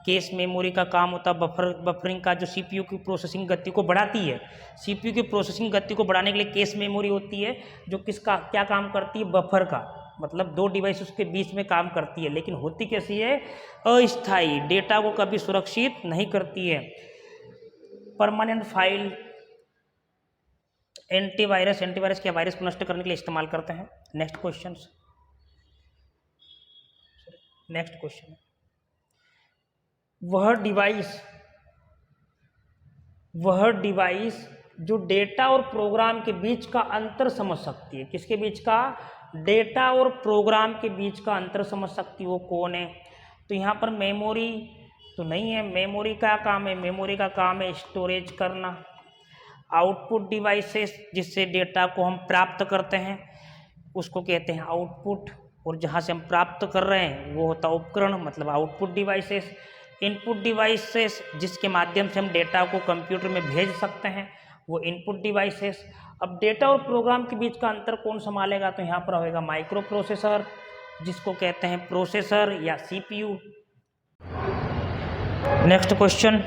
केस मेमोरी का काम होता है बफरिंग का, जो सीपीयू की प्रोसेसिंग गति को बढ़ाती है। सीपीयू की प्रोसेसिंग गति को बढ़ाने के लिए केस मेमोरी होती है, जो किसका क्या काम करती है, बफर का, मतलब दो डिवाइस के बीच में काम करती है। लेकिन होती कैसी है, अस्थायी, डेटा को कभी सुरक्षित नहीं करती है। परमानेंट फाइल एंटीवायरस क्या वायरस को नष्ट करने के लिए इस्तेमाल करते हैं। नेक्स्ट क्वेश्चन, वह डिवाइस जो डेटा और प्रोग्राम के बीच का अंतर समझ सकती है। किसके बीच का, डेटा और प्रोग्राम के बीच का अंतर समझ सकती है, वो कौन है। तो यहाँ पर मेमोरी तो नहीं है। मेमोरी का काम है, मेमोरी का काम है स्टोरेज करना। आउटपुट डिवाइसेस, जिससे डेटा को हम प्राप्त करते हैं उसको कहते हैं आउटपुट, और जहाँ से हम प्राप्त कर रहे हैं वो होता है उपकरण, मतलब आउटपुट डिवाइसेस। इनपुट डिवाइसेस, जिसके माध्यम से हम डेटा को कंप्यूटर में भेज सकते हैं, वो इनपुट डिवाइसेस। अब डेटा और प्रोग्राम के बीच का अंतर कौन संभालेगा, तो यहाँ पर होगा माइक्रो प्रोसेसर, जिसको कहते हैं प्रोसेसर या सीपीयू। नेक्स्ट क्वेश्चन,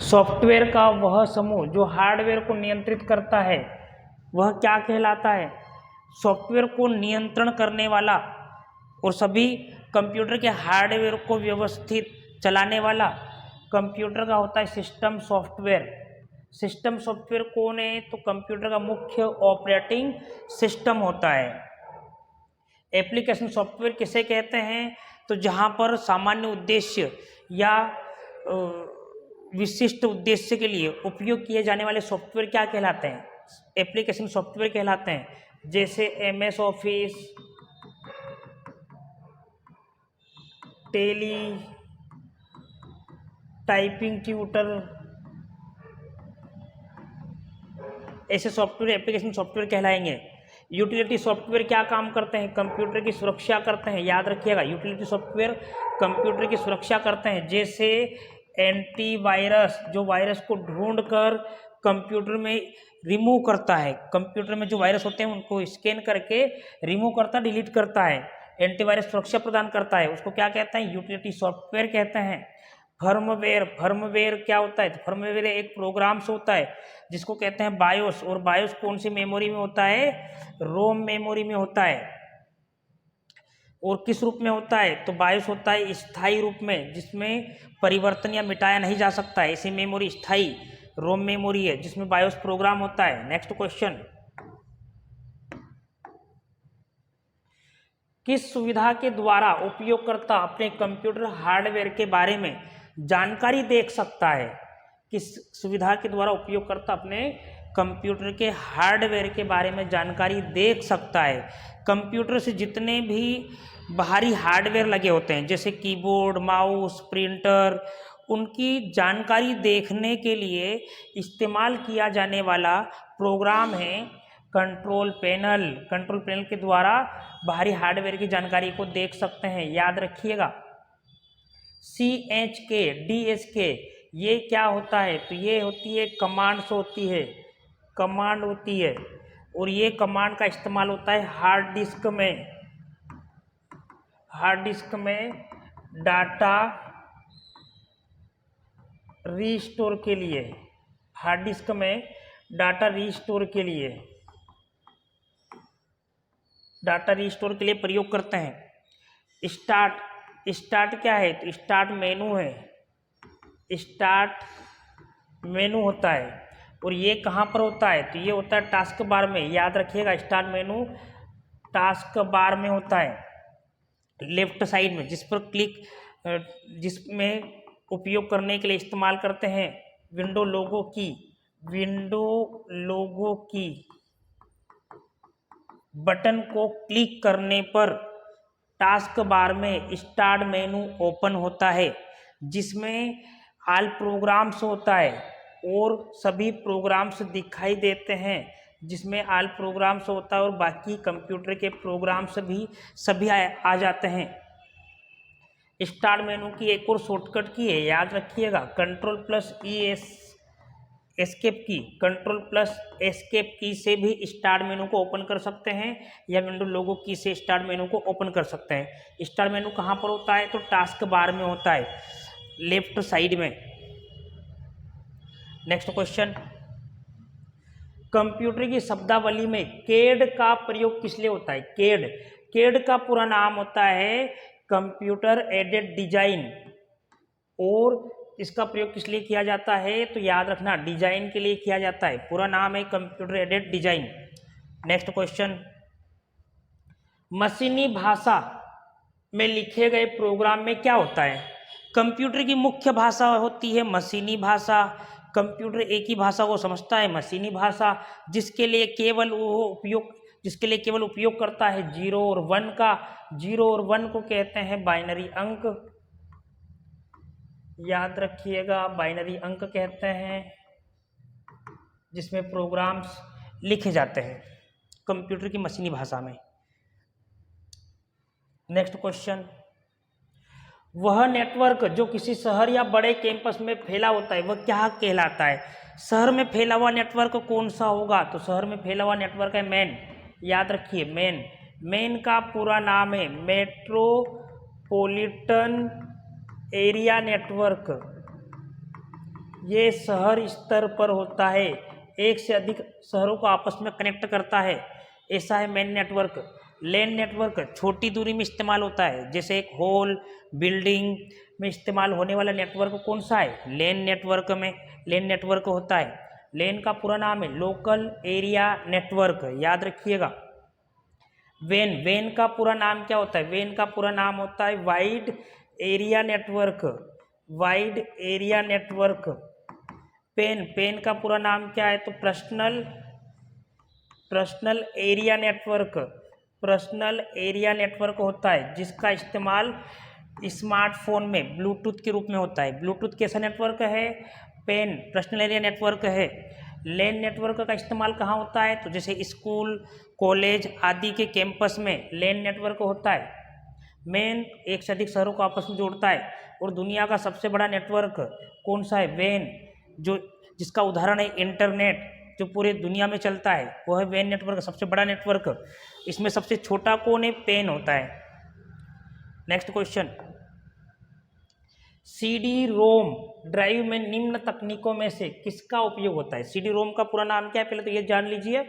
सॉफ्टवेयर का वह समूह जो हार्डवेयर को नियंत्रित करता है वह क्या कहलाता है। सॉफ्टवेयर को नियंत्रण करने वाला और सभी कंप्यूटर के हार्डवेयर को व्यवस्थित चलाने वाला कंप्यूटर का होता है सिस्टम सॉफ्टवेयर। सिस्टम सॉफ्टवेयर कौन है, तो कंप्यूटर का मुख्य ऑपरेटिंग सिस्टम होता है। एप्लीकेशन सॉफ्टवेयर किसे कहते हैं, तो जहाँ पर सामान्य उद्देश्य या विशिष्ट उद्देश्य के लिए उपयोग किए जाने वाले सॉफ्टवेयर क्या कहलाते हैं, एप्लीकेशन सॉफ्टवेयर कहलाते हैं। जैसे MS office, Tally, typing tutor, ऐसे सॉफ्टवेयर एप्लीकेशन सॉफ्टवेयर कहलाएंगे। यूटिलिटी सॉफ्टवेयर क्या काम करते हैं, कंप्यूटर की सुरक्षा करते हैं। याद रखिएगा, यूटिलिटी सॉफ्टवेयर कंप्यूटर की सुरक्षा करते हैं। जैसे एंटीवायरस, जो वायरस को ढूंढकर कंप्यूटर में रिमूव करता है, कंप्यूटर में जो वायरस होते हैं उनको स्कैन करके रिमूव करता, डिलीट करता है, एंटीवायरस सुरक्षा प्रदान करता है, उसको क्या कहते हैं, यूटिलिटी सॉफ्टवेयर कहते हैं। फर्मवेयर क्या होता है, तो फर्मवेयर एक प्रोग्राम से होता है जिसको कहते हैं बायोस, और बायोस कौन सी मेमोरी में होता है, रोम मेमोरी में होता है। और किस रूप में होता है, तो बायोस होता है स्थायी रूप में, जिसमें परिवर्तन या मिटाया नहीं जा सकता है। ऐसी मेमोरी स्थायी रोम मेमोरी है जिसमें बायोस प्रोग्राम होता है। नेक्स्ट क्वेश्चन, किस सुविधा के द्वारा उपयोगकर्ता अपने कंप्यूटर हार्डवेयर के बारे में जानकारी देख सकता है। किस सुविधा के द्वारा उपयोगकर्ता अपने कंप्यूटर के हार्डवेयर के बारे में जानकारी देख सकता है। कंप्यूटर से जितने भी बाहरी हार्डवेयर लगे होते हैं, जैसे कीबोर्ड, माउस, प्रिंटर, उनकी जानकारी देखने के लिए इस्तेमाल किया जाने वाला प्रोग्राम है कंट्रोल पैनल। कंट्रोल पैनल के द्वारा बाहरी हार्डवेयर की जानकारी को देख सकते हैं। याद रखिएगा, CHK, DSK ये क्या होता है, तो ये होती है कमांड्स होती है, कमांड होती है, और ये कमांड का इस्तेमाल होता है हार्ड डिस्क में। हार्ड डिस्क में डाटा रीस्टोर के लिए, हार्ड डिस्क में डाटा रीस्टोर के लिए, डाटा रीस्टोर के लिए प्रयोग करते हैं। स्टार्ट क्या है, तो स्टार्ट मेनू है, स्टार्ट मेनू होता है, और ये कहाँ पर होता है, तो ये होता है टास्क बार में। याद रखिएगा, स्टार्ट मेनू टास्क बार में होता है, लेफ्ट साइड में, जिस पर क्लिक, जिसमें उपयोग करने के लिए इस्तेमाल करते हैं विंडो लोगो की बटन को क्लिक करने पर टास्क बार में स्टार्ट मेनू ओपन होता है, जिसमें ऑल प्रोग्राम्स होता है और सभी प्रोग्राम्स दिखाई देते हैं। जिसमें ऑल प्रोग्राम्स होता है और बाकी कंप्यूटर के प्रोग्राम्स भी सभी आ जाते हैं। स्टार्ट मेनू की एक और शॉर्टकट की है, याद रखिएगा, कंट्रोल प्लस ई एस्केप की। कंट्रोल प्लस एस्केप की से भी स्टार्ट मेनू को ओपन कर सकते हैं या विंडो लोगो की से स्टार्ट मेनू को ओपन कर सकते हैं। स्टार्ट मेनू कहाँ पर होता है? तो टास्क बार में होता है, लेफ्ट साइड में। नेक्स्ट क्वेश्चन, कंप्यूटर की शब्दावली में कैड का प्रयोग किस लिए होता है? कैड का पूरा नाम होता है कंप्यूटर एडेड डिजाइन, और इसका प्रयोग किस लिए किया जाता है? तो याद रखना, डिजाइन के लिए किया जाता है। पूरा नाम है computer aided design. Next question, मशीनी भाषा में लिखे गए प्रोग्राम में क्या होता है? कंप्यूटर की मुख्य भाषा होती है मशीनी भाषा। कंप्यूटर एक ही भाषा को समझता है, मशीनी भाषा, जिसके लिए केवल उपयोग करता है 0 और 1 का। 0 और 1 को कहते हैं बाइनरी अंक, याद रखिएगा, बाइनरी अंक कहते हैं, जिसमें प्रोग्राम्स लिखे जाते हैं कंप्यूटर की मशीनी भाषा में। नेक्स्ट क्वेश्चन, वह नेटवर्क जो किसी शहर या बड़े कैंपस में फैला होता है वह क्या कहलाता है? शहर में फैला हुआ नेटवर्क कौन सा होगा? तो शहर में फैला हुआ नेटवर्क है मैन, याद रखिए, मैन का पूरा नाम है मेट्रोपॉलिटन एरिया नेटवर्क। ये शहर स्तर पर होता है, एक से अधिक शहरों को आपस में कनेक्ट करता है, ऐसा है मैन नेटवर्क। लैन नेटवर्क छोटी दूरी में इस्तेमाल होता है, जैसे एक हॉल, बिल्डिंग में इस्तेमाल होने वाला नेटवर्क कौन सा है? लैन नेटवर्क होता है। लैन का पूरा नाम है लोकल एरिया नेटवर्क, याद रखिएगा। वैन का पूरा नाम क्या होता है? वैन का पूरा नाम होता है वाइड एरिया नेटवर्क। पेन का पूरा नाम क्या है? तो पर्सनल एरिया नेटवर्क होता है, जिसका इस्तेमाल स्मार्टफोन में ब्लूटूथ के रूप में होता है। ब्लूटूथ कैसा नेटवर्क है? पेन पर्सनल एरिया नेटवर्क है। लैन नेटवर्क का इस्तेमाल कहाँ होता है? तो जैसे स्कूल, कॉलेज आदि के कैंपस में लैन नेटवर्क होता है। मैन एक से अधिक शहरों को आपस में जोड़ता है। और दुनिया का सबसे बड़ा नेटवर्क कौन सा है? वैन, जिसका उदाहरण है इंटरनेट, जो पूरे दुनिया में चलता है, वो है वैन नेटवर्क, सबसे बड़ा नेटवर्क। इसमें सबसे छोटा कौन है? पेन होता है। Next question, CD ROM drive में निम्न तकनीकों में से किसका उपयोग होता है? सीडी रोम का पूरा नाम क्या है? पहले तो ये जान लीजिए,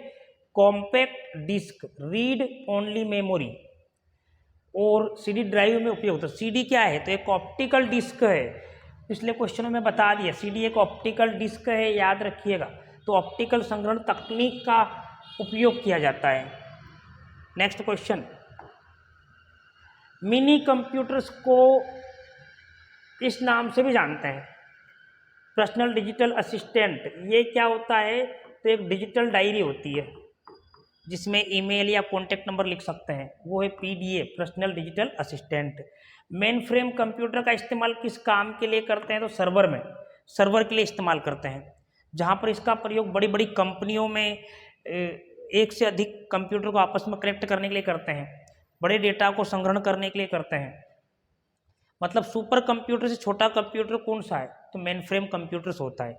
compact disc read only memory. और सीडी ड्राइव में उपयोग होता है। सीडी क्या है? तो एक ऑप्टिकल डिस्क है, पिछले क्वेश्चनों में बता दिया, सीडी एक ऑप्टिकल डिस्क है, याद रखिएगा। तो ऑप्टिकल संग्रहण तकनीक का उपयोग किया जाता है। नेक्स्ट क्वेश्चन, मिनी कंप्यूटर्स को इस नाम से भी जानते हैं, पर्सनल डिजिटल असिस्टेंट। ये क्या होता है? तो एक डिजिटल डायरी होती है, जिसमें ईमेल या कॉन्टैक्ट नंबर लिख सकते हैं, वो है PDA, personal digital assistant. Main frame computer का इस्तेमाल किस काम के लिए करते हैं? तो सर्वर के लिए इस्तेमाल करते हैं, जहाँ पर इसका प्रयोग बड़ी बड़ी कंपनियों में एक से अधिक कंप्यूटर को आपस में कनेक्ट करने के लिए करते हैं, बड़े डेटा को संग्रहण करने के लिए करते हैं। मतलब सुपर कंप्यूटर से छोटा कंप्यूटर कौन सा है? तो मेन फ्रेम कंप्यूटर्स होता है।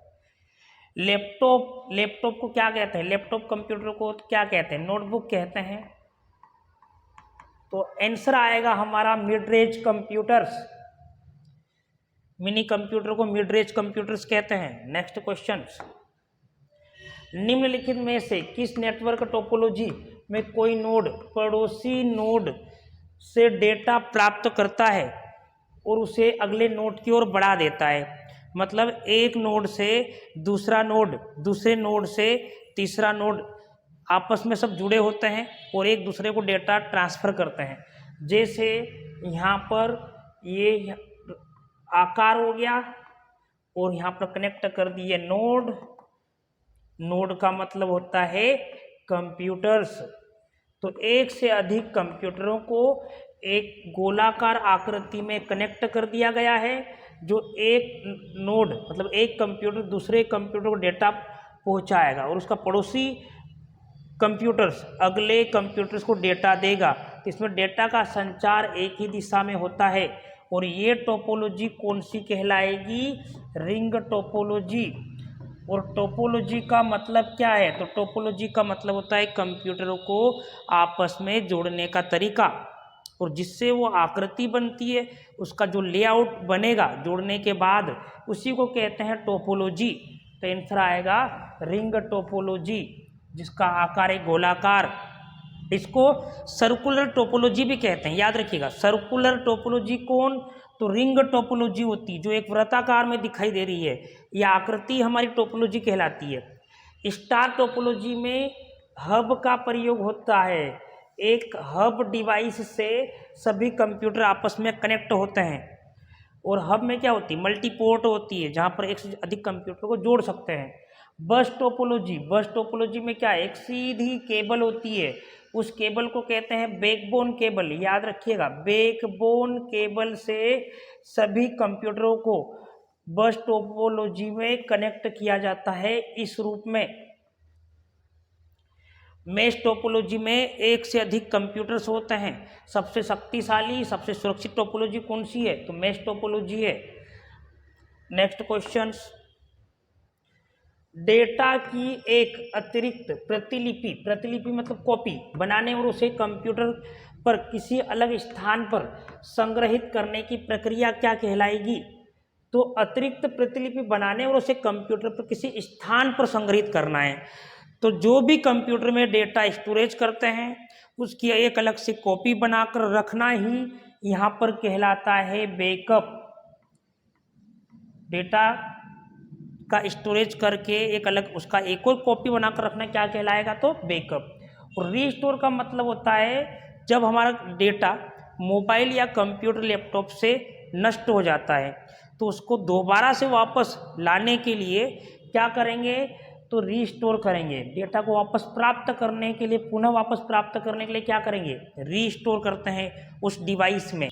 लैपटॉप को क्या कहते हैं? लैपटॉप कंप्यूटर को क्या कहते हैं? नोटबुक कहते हैं। तो आंसर आएगा हमारा mid range computers. Mini computer को मिड रेंज कंप्यूटर्स कहते हैं। नेक्स्ट क्वेश्चन, निम्नलिखित में से किस नेटवर्क टोपोलॉजी में कोई नोड पड़ोसी नोड से डेटा प्राप्त करता है और उसे अगले नोड की ओर बढ़ा देता है? मतलब एक नोड से दूसरा नोड, दूसरे नोड से तीसरा नोड, आपस में सब जुड़े होते हैं और एक दूसरे को डेटा ट्रांसफ़र करते हैं। जैसे यहाँ पर ये आकार हो गया और यहाँ पर कनेक्ट कर दिए नोड का मतलब होता है कंप्यूटर्स। तो एक से अधिक कंप्यूटरों को एक गोलाकार आकृति में कनेक्ट कर दिया गया है, जो एक नोड मतलब एक कंप्यूटर दूसरे कंप्यूटर को डेटा पहुंचाएगा और उसका पड़ोसी कंप्यूटर्स अगले कंप्यूटर्स को डेटा देगा। तो इसमें डेटा का संचार एक ही दिशा में होता है और ये टोपोलॉजी कौन सी कहलाएगी? Ring topology. और टोपोलॉजी का मतलब क्या है? तो टोपोलॉजी का मतलब होता है कंप्यूटरों को आपस में जोड़ने का तरीका, और जिससे वो आकृति बनती है, उसका जो लेआउट बनेगा जोड़ने के बाद, उसी को कहते हैं टोपोलॉजी। तो आंसर आएगा रिंग टोपोलॉजी, जिसका आकार है गोलाकार। इसको सर्कुलर टोपोलॉजी भी कहते हैं, याद रखिएगा। सर्कुलर टोपोलॉजी कौन? तो रिंग टोपोलॉजी होती, जो एक वृत्ताकार में दिखाई दे रही है, यह आकृति हमारी टोपोलॉजी कहलाती है। स्टार टोपोलॉजी में हब का प्रयोग होता है। एक हब डिवाइस से सभी कंप्यूटर आपस में कनेक्ट होते हैं, और हब में क्या होती है? मल्टीपोर्ट होती है, जहाँ पर एक से अधिक कंप्यूटर को जोड़ सकते हैं। बस टोपोलॉजी में क्या है? एक सीधी केबल होती है, उस केबल को कहते हैं बैकबोन केबल, याद रखिएगा। बैकबोन केबल से सभी कंप्यूटरों को बस टोपोलॉजी में कनेक्ट किया जाता है इस रूप में। मेश टोपोलॉजी में एक से अधिक कंप्यूटर्स होते हैं। सबसे शक्तिशाली, सबसे सुरक्षित टोपोलॉजी कौन सी है? तो मेश टोपोलॉजी है। नेक्स्ट क्वेश्चंस, डेटा की एक अतिरिक्त प्रतिलिपि मतलब कॉपी बनाने और उसे कंप्यूटर पर किसी अलग स्थान पर संग्रहित करने की प्रक्रिया क्या कहलाएगी? तो अतिरिक्त प्रतिलिपि बनाने और उसे कंप्यूटर पर किसी स्थान पर संग्रहित करना है। तो जो भी कंप्यूटर में डेटा स्टोरेज करते हैं, उसकी एक अलग से कॉपी बनाकर रखना ही यहाँ पर कहलाता है बैकअप। डेटा का स्टोरेज करके एक अलग उसका एक और कॉपी बनाकर रखना क्या कहलाएगा? तो बैकअप। और रीस्टोर का मतलब होता है जब हमारा डेटा मोबाइल या कंप्यूटर लैपटॉप से नष्ट हो जाता है, तो उसको दोबारा से वापस लाने के लिए क्या करेंगे? तो रीस्टोर करेंगे। डेटा को वापस प्राप्त करने के लिए, पुनः वापस प्राप्त करने के लिए क्या करेंगे? रीस्टोर करते हैं उस डिवाइस में।